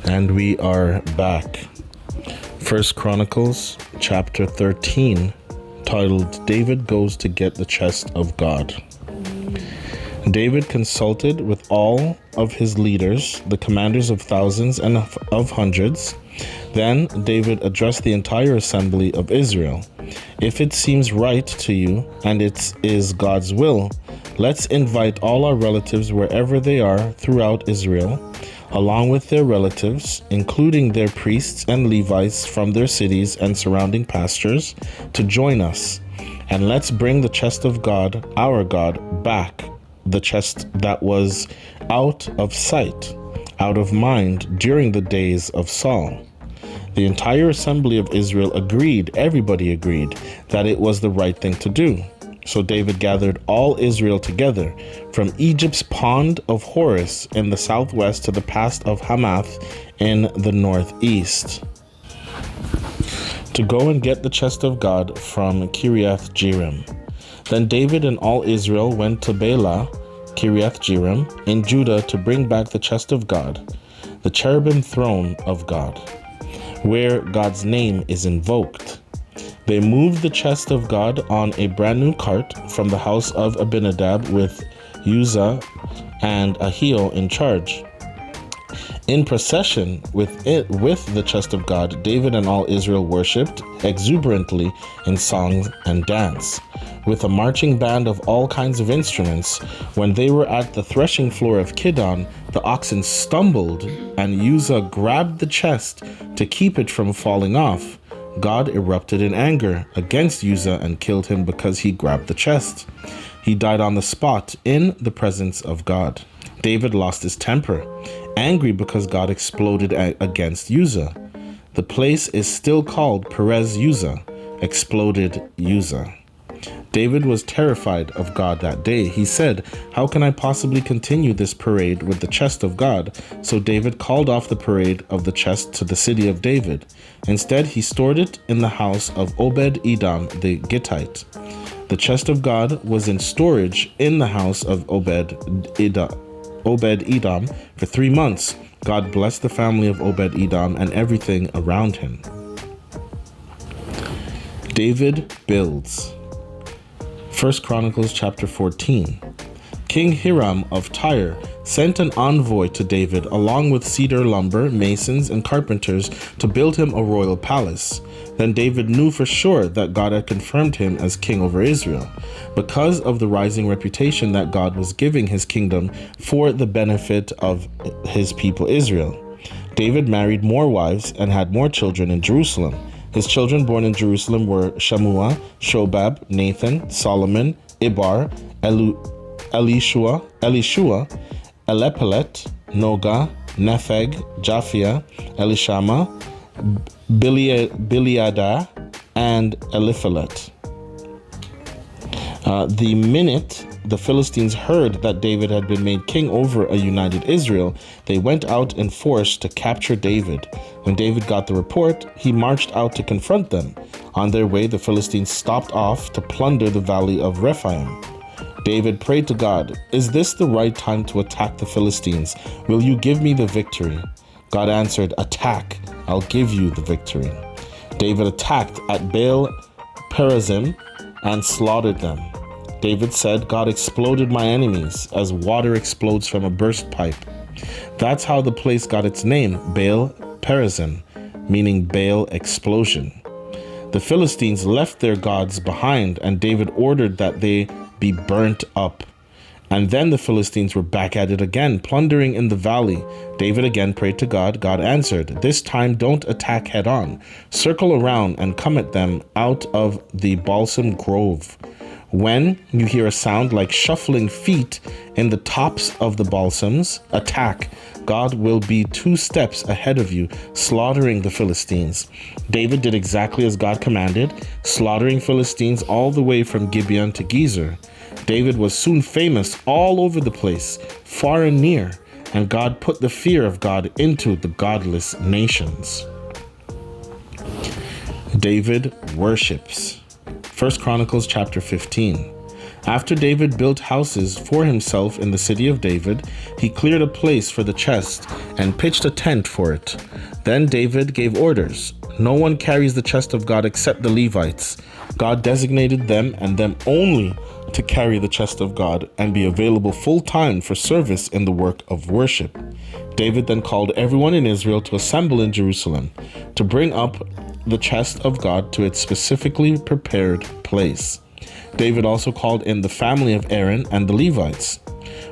And we are back. First Chronicles chapter 13, titled David Goes to Get the Chest of God. David consulted with all of his leaders, the commanders of thousands and of hundreds. Then David addressed the entire assembly of Israel. If it seems right to you, and it is God's will, let's invite all our relatives wherever they are throughout Israel, along with their relatives, including their priests and Levites from their cities and surrounding pastures, to join us. And let's bring the chest of God, our God, back, the chest that was out of sight, out of mind during the days of Saul. The entire assembly of Israel agreed, everybody agreed, that it was the right thing to do. So David gathered all Israel together, from Egypt's pond of Horus in the southwest to the pass of Hamath in the northeast, to go and get the chest of God from Kiriath Jearim. Then David and all Israel went to Baalah, Kiriath Jearim, in Judah to bring back the chest of God, the cherubim throne of God, where God's name is invoked. They moved the chest of God on a brand new cart from the house of Abinadab with Uzzah and Ahio in charge. In procession with the chest of God, David and all Israel worshipped exuberantly in song and dance, with a marching band of all kinds of instruments. When they were at the threshing floor of Kidon, the oxen stumbled, and Uzzah grabbed the chest to keep it from falling off. God erupted in anger against Uzzah and killed him because he grabbed the chest. He died on the spot in the presence of God. David lost his temper, angry because God exploded against Uzzah. The place is still called Perez Uzzah, exploded Uzzah. David was terrified of God that day. He said, "How can I possibly continue this parade with the chest of God?" So David called off the parade of the chest to the city of David. Instead, he stored it in the house of Obed-Edom the Gittite. The chest of God was in storage in the house of Obed-Edom for 3 months. God blessed the family of Obed-Edom and everything around him. David builds. 1 Chronicles chapter 14. King Hiram of Tyre sent an envoy to David along with cedar lumber, masons, and carpenters to build him a royal palace. Then David knew for sure that God had confirmed him as king over Israel, because of the rising reputation that God was giving his kingdom for the benefit of his people Israel. David married more wives and had more children in Jerusalem. His children born in Jerusalem were Shammua, Shobab, Nathan, Solomon, Ibar, Elishua, Elephalet, Noga, Nepheg, Japhia, Elishama, Biliada, and Eliphalet. The minute the Philistines heard that David had been made king over a united Israel, they went out in force to capture David. When David got the report, he marched out to confront them. On their way, the Philistines stopped off to plunder the valley of Rephaim. David prayed to God, "Is this the right time to attack the Philistines? Will you give me the victory?" God answered, "Attack, I'll give you the victory." David attacked at Baal Perazim and slaughtered them. David said, "God exploded my enemies as water explodes from a burst pipe." That's how the place got its name, Baal Perazim, meaning Baal explosion. The Philistines left their gods behind, and David ordered that they be burnt up. And then the Philistines were back at it again, plundering in the valley. David again prayed to God. God answered, "This time don't attack head on. Circle around and come at them out of the balsam grove. When you hear a sound like shuffling feet in the tops of the balsams, attack. God will be 2 steps ahead of you, slaughtering the Philistines." David did exactly as God commanded, slaughtering Philistines all the way from Gibeon to Gezer. David was soon famous all over the place, far and near, and God put the fear of God into the godless nations. David worships. 1 Chronicles chapter 15. After David built houses for himself in the city of David, he cleared a place for the chest and pitched a tent for it. Then David gave orders. No one carries the chest of God except the Levites. God designated them and them only to carry the chest of God and be available full-time for service in the work of worship. David then called everyone in Israel to assemble in Jerusalem to bring up the chest of God to its specifically prepared place. David also called in the family of Aaron and the Levites.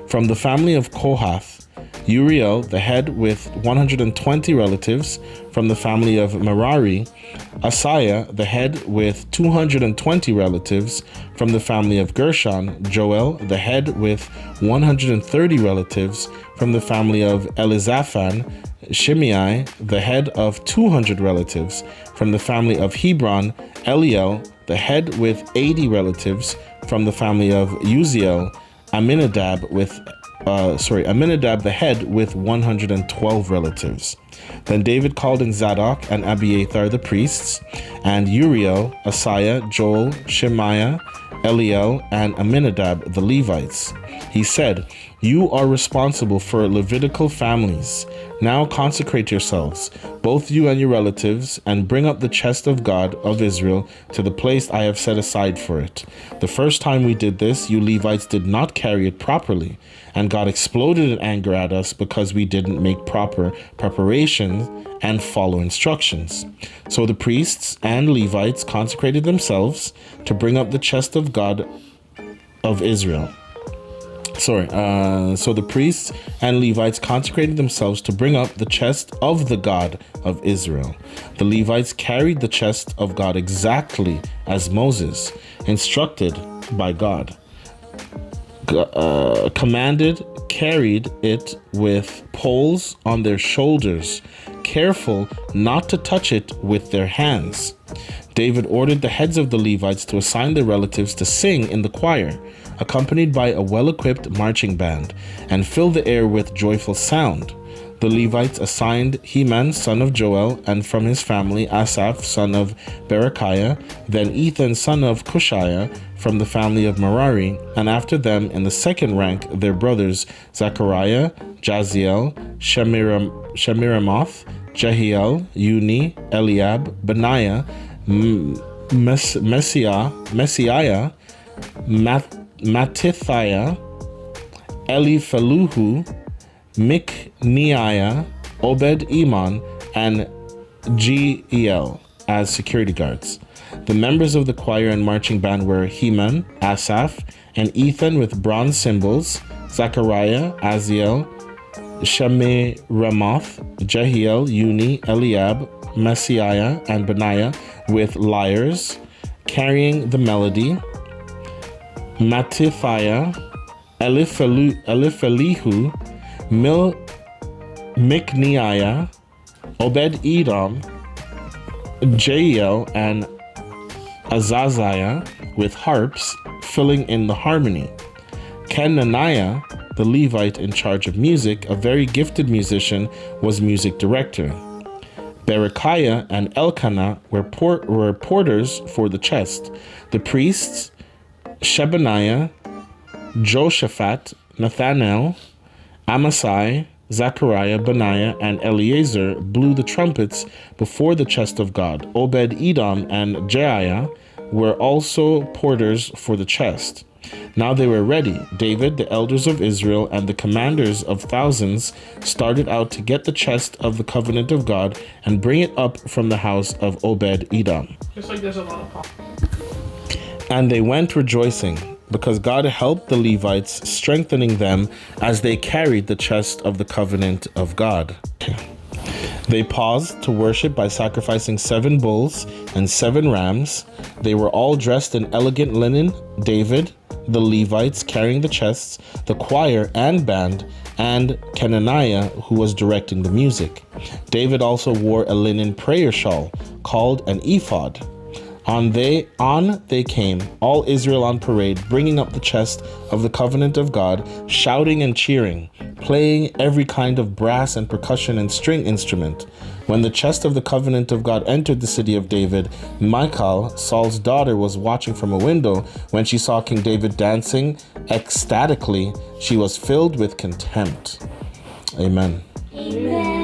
From the family of Kohath, Uriel, the head with 120 relatives. From the family of Merari, Asaiah, the head with 220 relatives. From the family of Gershon, Joel, the head with 130 relatives. From the family of Elizaphan, Shimei, the head of 200 relatives. From the family of Hebron, Eliel, the head with 80 relatives. From the family of Uziel, Aminadab, the head with 112 relatives. Then David called in Zadok and Abiathar the priests, and Uriel, Asaiah, Joel, Shemaiah, Eliel, and Aminadab the Levites. He said, "You are responsible for Levitical families. Now consecrate yourselves, both you and your relatives, and bring up the chest of God of Israel to the place I have set aside for it. The first time we did this, you Levites did not carry it properly, and God exploded in anger at us because we didn't make proper preparations and follow instructions. So the priests and Levites consecrated themselves to bring up the chest of God of Israel." So the priests and Levites consecrated themselves to bring up the chest of the God of Israel. The Levites carried the chest of God exactly as Moses, instructed by God, commanded, carried it with poles on their shoulders, careful not to touch it with their hands. David ordered the heads of the Levites to assign their relatives to sing in the choir, accompanied by a well-equipped marching band, and fill the air with joyful sound. The Levites assigned Heman, son of Joel, and from his family Asaph, son of Berechiah, then Ethan, son of Cushiah, from the family of Merari, and after them in the second rank their brothers Zechariah, Jaziel, Shemiramoth, Jehiel, Uni, Eliab, Benaiah, Messiah, Mattithiah, Eliphaluhu, Mikneiah, Obed-Iman, and Jeiel as security guards. The members of the choir and marching band were Heman, Asaph, and Ethan with bronze cymbals, Zechariah, Aziel, Shemiramoth, Jehiel, Uni, Eliab, Messiah, and Benaiah with lyres, carrying the melody, Mattithiah, Eliphalihu, Mikneiah, Obed-Edom, Jeiel, and Azaziah with harps, filling in the harmony. Kenaniah, the Levite in charge of music, a very gifted musician, was music director. Berechiah and Elkanah were porters for the chest. The priests, Shebaniah, Joshaphat, Nathanael, Amasai, Zechariah, Benaiah, and Eleazar blew the trumpets before the chest of God. Obed-Edom and Jeiah were also porters for the chest. Now they were ready. David, the elders of Israel, and the commanders of thousands started out to get the chest of the covenant of God and bring it up from the house of Obed-Edom. Just like there's a lot of pop. And they went rejoicing, because God helped the Levites, strengthening them as they carried the chest of the covenant of God. They paused to worship by sacrificing 7 bulls and 7 rams. They were all dressed in elegant linen. David, the Levites carrying the chests, the choir and band, and Kenaniah, who was directing the music. David also wore a linen prayer shawl called an ephod. On they came, all Israel on parade, bringing up the chest of the covenant of God, shouting and cheering, playing every kind of brass and percussion and string instrument. When the chest of the covenant of God entered the city of David, Michal, Saul's daughter, was watching from a window. When she saw King David dancing ecstatically, she was filled with contempt. Amen. Amen.